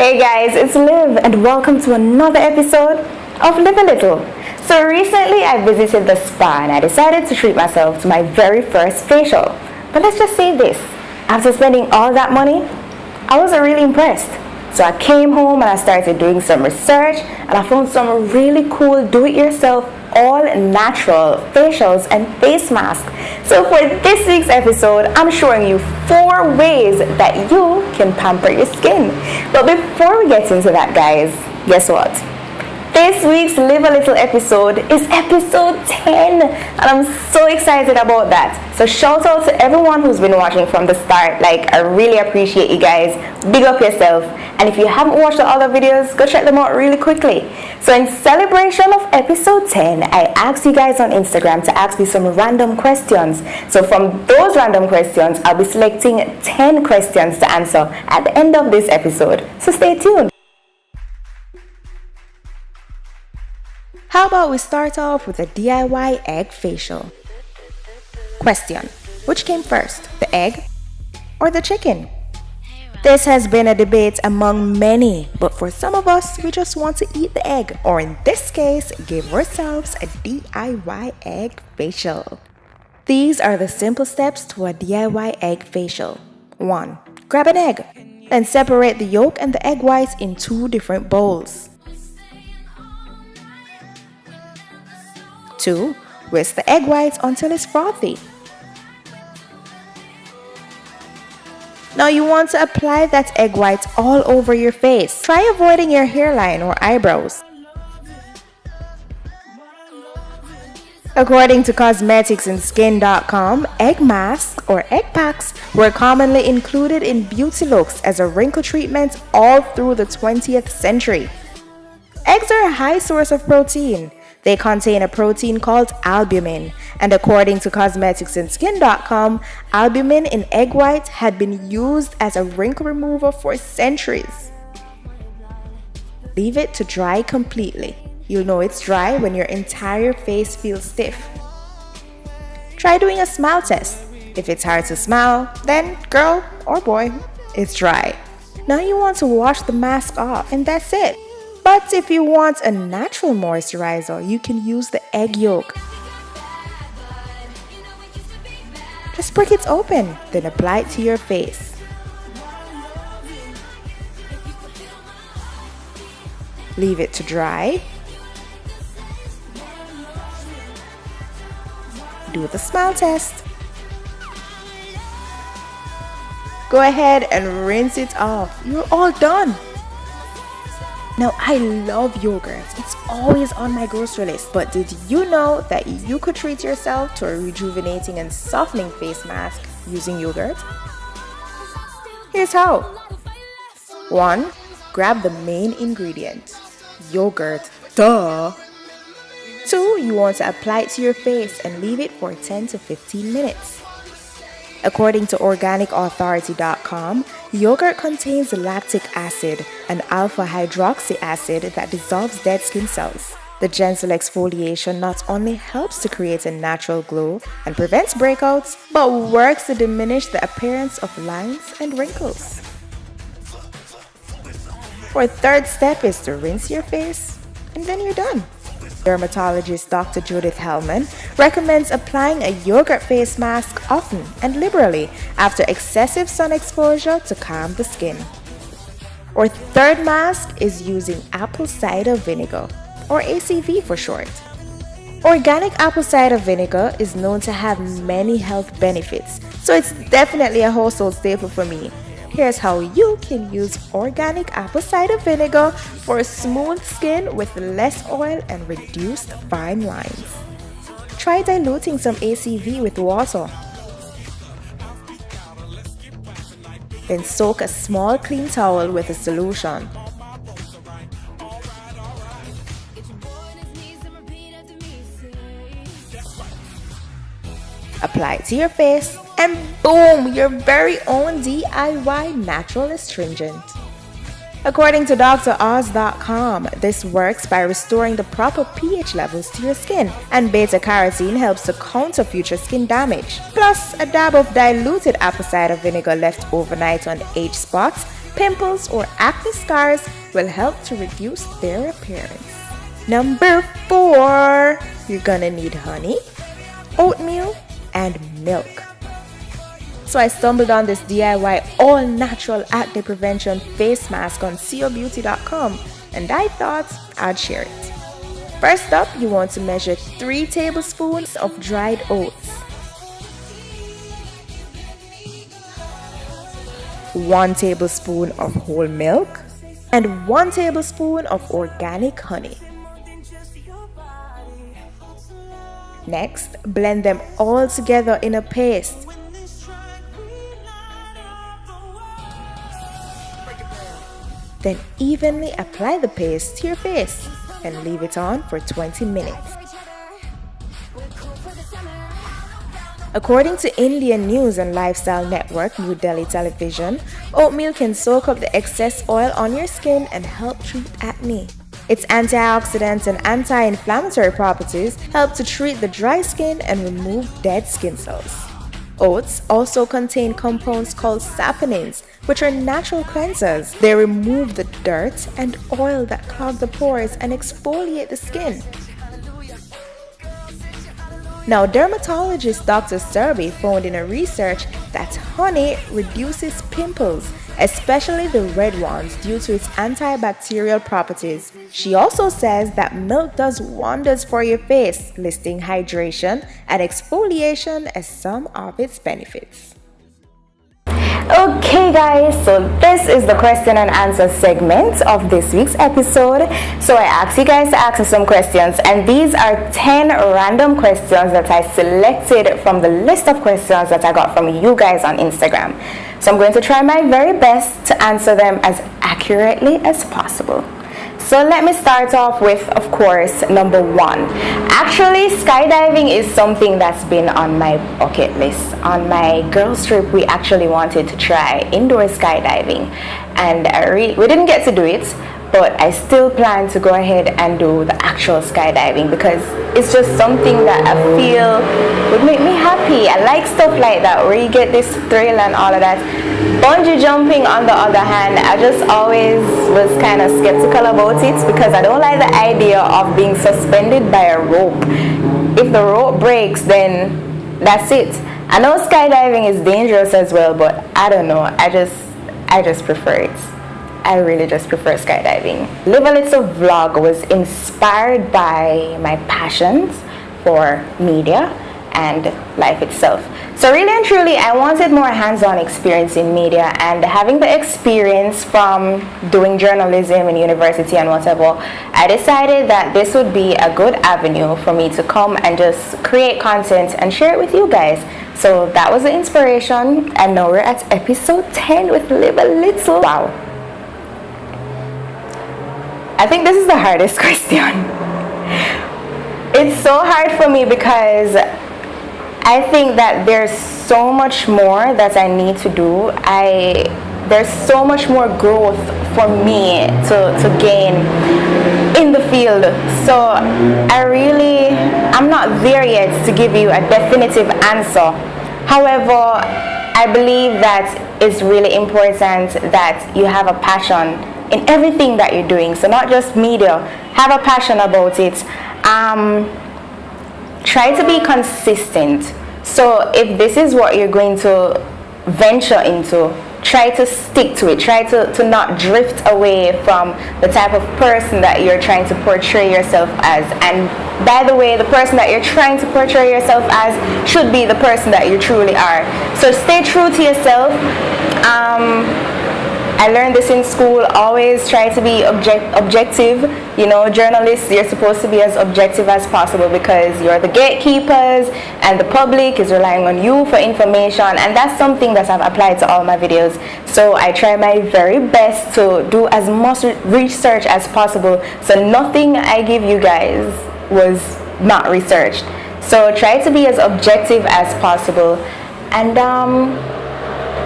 Hey guys, it's Liv and welcome to another episode of Live a Little. So recently I visited the spa and I decided to treat myself to my very first facial. But let's just say this, after spending all that money, I wasn't really impressed. So I came home and I started doing some research and I found some really cool do-it-yourself all natural facials and face masks. So for this week's episode, I'm showing you 4 ways that you can pamper your skin. But before we get into that, guys, guess what? This week's Live a Little episode is episode 10 and I'm so excited about that. So shout out to everyone who's been watching from the start. I really appreciate you guys. Big up yourself. And if you haven't watched the other videos, go check them out really quickly. So in celebration of episode 10, I asked you guys on Instagram to ask me some random questions. So from those random questions, I'll be selecting 10 questions to answer at the end of this episode. So stay tuned. How about we start off with a DIY egg facial? Question: which came first, the egg or the chicken? This has been a debate among many, but for some of us, we just want to eat the egg, or in this case, give ourselves a DIY egg facial. These are the simple steps to a DIY egg facial. 1. Grab an egg, then separate the yolk and the egg whites in 2 different bowls. 2. Whisk the egg whites until it's frothy. Now you want to apply that egg white all over your face. Try avoiding your hairline or eyebrows. According to cosmeticsandskin.com, egg masks or egg packs were commonly included in beauty looks as a wrinkle treatment all through the 20th century. Eggs are a high source of protein. They contain a protein called albumin, and according to cosmeticsandskin.com, albumin in egg white had been used as a wrinkle remover for centuries. Leave it to dry completely. You'll know it's dry when your entire face feels stiff. Try doing a smile test. If it's hard to smile, then girl or boy, it's dry. Now you want to wash the mask off, and that's it. But if you want a natural moisturizer, you can use the egg yolk. Just break it open, then apply it to your face. Leave it to dry. Do the smile test. Go ahead and rinse it off. You're all done. Now, I love yogurt. It's always on my grocery list. But did you know that you could treat yourself to a rejuvenating and softening face mask using yogurt? Here's how. 1. Grab the main ingredient, yogurt. Duh! 2. You want to apply it to your face and leave it for 10 to 15 minutes. According to organicauthority.com, yogurt contains lactic acid, an alpha hydroxy acid that dissolves dead skin cells. The gentle exfoliation not only helps to create a natural glow and prevents breakouts, but works to diminish the appearance of lines and wrinkles. Our third step is to rinse your face, and then you're done. Dermatologist Dr. Judith Hellman recommends applying a yogurt face mask often and liberally after excessive sun exposure to calm the skin. Our third mask is using apple cider vinegar, or ACV for short. Organic apple cider vinegar is known to have many health benefits, so it's definitely a household staple for me. Here's how you can use organic apple cider vinegar for smooth skin with less oil and reduced fine lines. Try diluting some ACV with water. Then soak a small clean towel with the solution. Apply it to your face, and boom, your very own DIY natural astringent. According to DrOz.com, this works by restoring the proper pH levels to your skin, and beta-carotene helps to counter future skin damage. Plus, a dab of diluted apple cider vinegar left overnight on age spots pimples, or acne scars will help to reduce their appearance. Number 4, you're gonna need honey, oatmeal, and milk. So I stumbled on this DIY all-natural acne prevention face mask on cobeauty.com, and I thought I'd share it. First up, you want to measure 3 tablespoons of dried oats, 1 tablespoon of whole milk, and 1 tablespoon of organic honey. Next, blend them all together in a paste. Then evenly apply the paste to your face and leave it on for 20 minutes. According to Indian news and lifestyle network New Delhi Television, oatmeal can soak up the excess oil on your skin and help treat acne. Its antioxidants and anti-inflammatory properties help to treat the dry skin and remove dead skin cells. Oats also contain compounds called saponins, which are natural cleansers. They remove the dirt and oil that clog the pores and exfoliate the skin. Now, dermatologist Dr. Serbi found in a research that honey reduces pimples, especially the red ones, due to its antibacterial properties. She also says that milk does wonders for your face, listing hydration and exfoliation as some of its benefits. Okay guys, so this is the question and answer segment of this week's episode. So I asked you guys to ask some questions, and these are 10 random questions that I selected from the list of questions that I got from you guys on Instagram. So I'm going to try my very best to answer them as accurately as possible. So let me start off with, of course, number 1. Actually, skydiving is something that's been on my bucket list. On my girls' trip, we actually wanted to try indoor skydiving, and we didn't get to do it, but I still plan to go ahead and do the actual skydiving because it's just something that I feel would make me happy. I like stuff like that where you get this thrill and all of that. Bungee jumping, on the other hand, I just always was kind of skeptical about it because I don't like the idea of being suspended by a rope. If the rope breaks, then that's it. I know skydiving is dangerous as well, but I don't know. I just prefer it. I really just prefer skydiving. LIValittle vlog was inspired by my passions for media and life itself. So really and truly, I wanted more hands-on experience in media, and having the experience from doing journalism in university and whatever, I decided that this would be a good avenue for me to come and just create content and share it with you guys. So that was the inspiration, and now we're at episode 10 with LIValittle. Wow. I think this is the hardest question. It's so hard for me because I think that there's so much more that I need to do. There's so much more growth for me to gain in the field. So I'm not there yet to give you a definitive answer. However, I believe that it's really important that you have a passion in everything that you're doing. So not just media, have a passion about it. Try to be consistent. So if this is what you're going to venture into, try to stick to it. Try to not drift away from the type of person that you're trying to portray yourself as. And by the way, the person that you're trying to portray yourself as should be the person that you truly are. So stay true to yourself. I learned this in school. Always try to be objective. You know, journalists, you're supposed to be as objective as possible because you're the gatekeepers and the public is relying on you for information, and that's something that I've applied to all my videos. So I try my very best to do as much research as possible, so nothing I give you guys was not researched. So try to be as objective as possible, and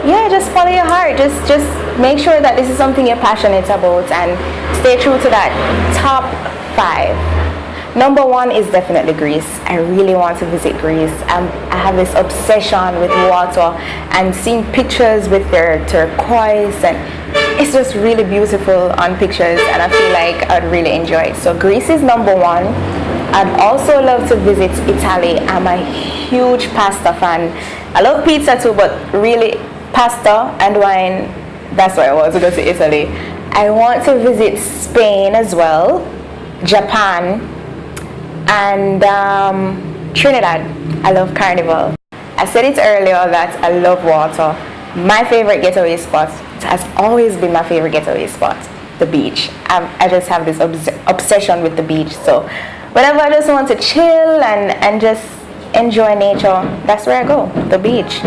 yeah, just follow your heart. Just make sure that this is something you're passionate about, and stay true to that. Top 5. Number 1 is definitely Greece. I really want to visit Greece. I have this obsession with water and seeing pictures with their turquoise, and it's just really beautiful on pictures, and I feel like I'd really enjoy it. So Greece is number one. I'd also love to visit Italy. I'm a huge pasta fan. I love pizza too, but really pasta and wine, that's where I want to go to Italy. I want to visit Spain as well, Japan, and Trinidad. I love Carnival. I said it earlier that I love water. My favorite getaway spot, it has always been my favorite getaway spot, the beach. I just have this obsession with the beach. So whenever I just want to chill and just enjoy nature, that's where I go, the beach.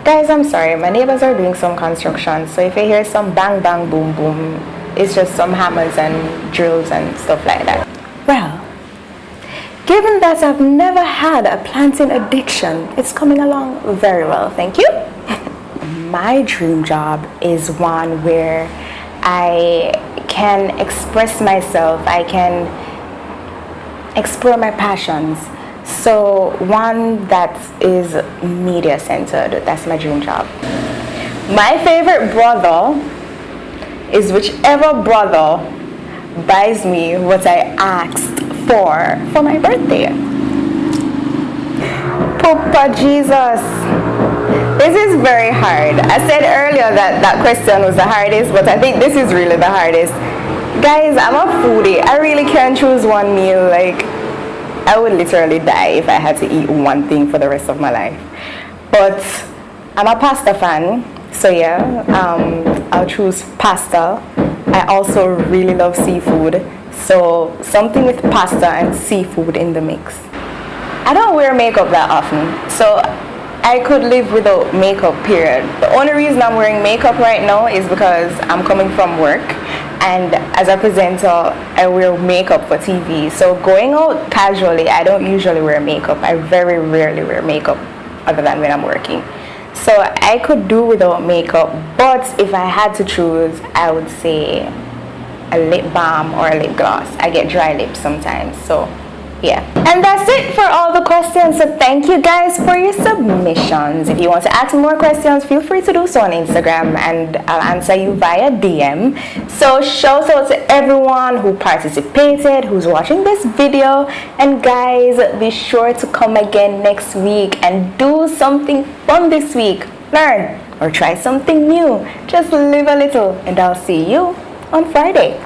Guys, I'm sorry, my neighbors are doing some construction, so if you hear some bang bang boom boom, it's just some hammers and drills and stuff like that. Well, given that I've never had a planting addiction, it's coming along very well, thank you. My dream job is one where I can express myself, I can explore my passions. So one that is media centered, that's my dream job. My favorite brother is whichever brother buys me what I asked for my birthday. Papa Jesus. This is very hard. I said earlier that question was the hardest, but I think this is really the hardest. Guys, I'm a foodie. I really can't choose one meal. Like, I would literally die if I had to eat one thing for the rest of my life. But I'm a pasta fan, so yeah, I'll choose pasta. I also really love seafood, so something with pasta and seafood in the mix. I don't wear makeup that often, so I could live without makeup, period. The only reason I'm wearing makeup right now is because I'm coming from work, and as a presenter, I wear makeup for TV. So going out casually, I don't usually wear makeup. I very rarely wear makeup other than when I'm working. So I could do without makeup, but if I had to choose, I would say a lip balm or a lip gloss. I get dry lips sometimes, so yeah. And that's it for all the questions. So thank you guys for your submissions. If you want to ask more questions, feel free to do so on Instagram and I'll answer you via DM. So shout out to everyone who participated, who's watching this video. And guys, be sure to come again next week and do something fun this week. Learn or try something new. Just live a little, and I'll see you on Friday.